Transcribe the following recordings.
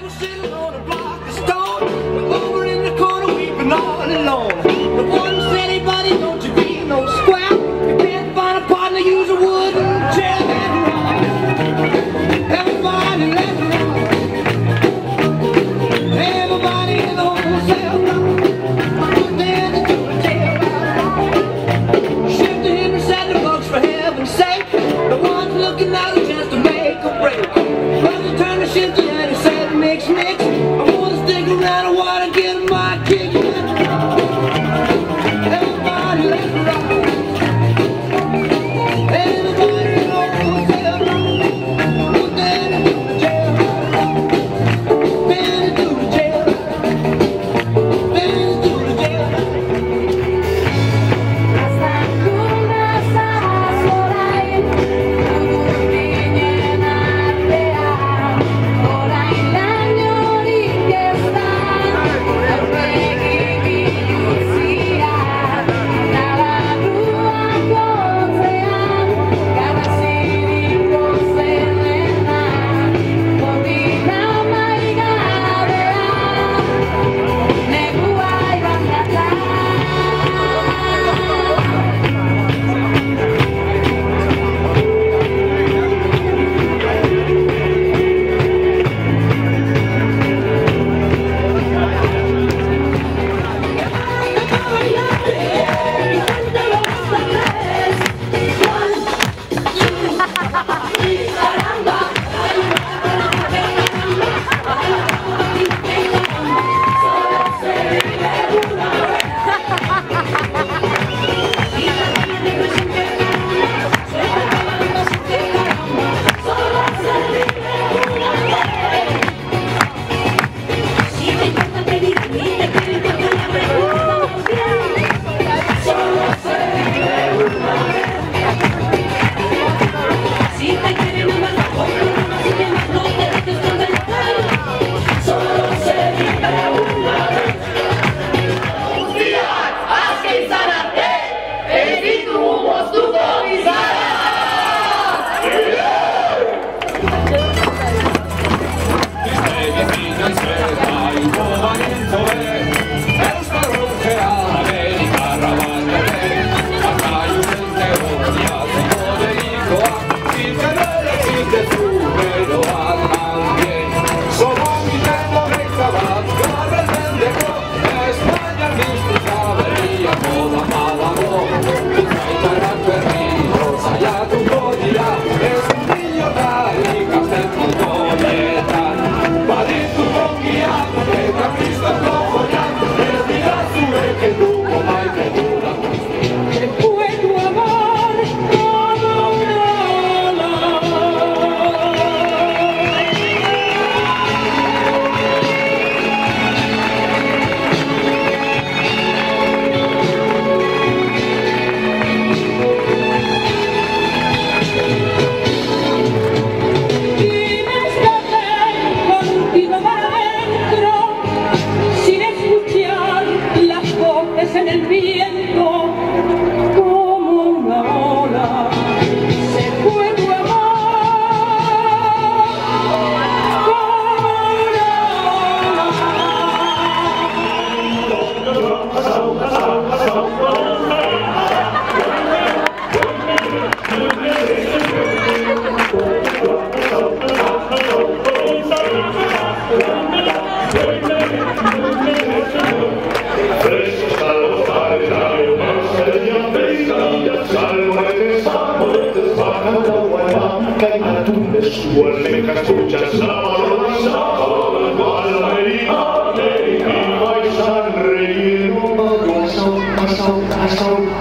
Jack was sitting on a block of stone, over in the corner weeping all alone. The one said, "Hey buddy, don't you be no square. You can't find a partner, use a wooden chair." Everybody let me know. Everybody in the whole cell block put their hands to the tail. Shift to Henry said the bucks for heaven's sake. The one's looking out just to make a break. Brother turned to shift and he said, "Mix, mix. I wanna stick around, I wanna get my kick." Everybody let me rock. Everybody in the whole cell block put their hands to the tail. Bend to the jail. Bend to the jail.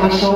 Pasó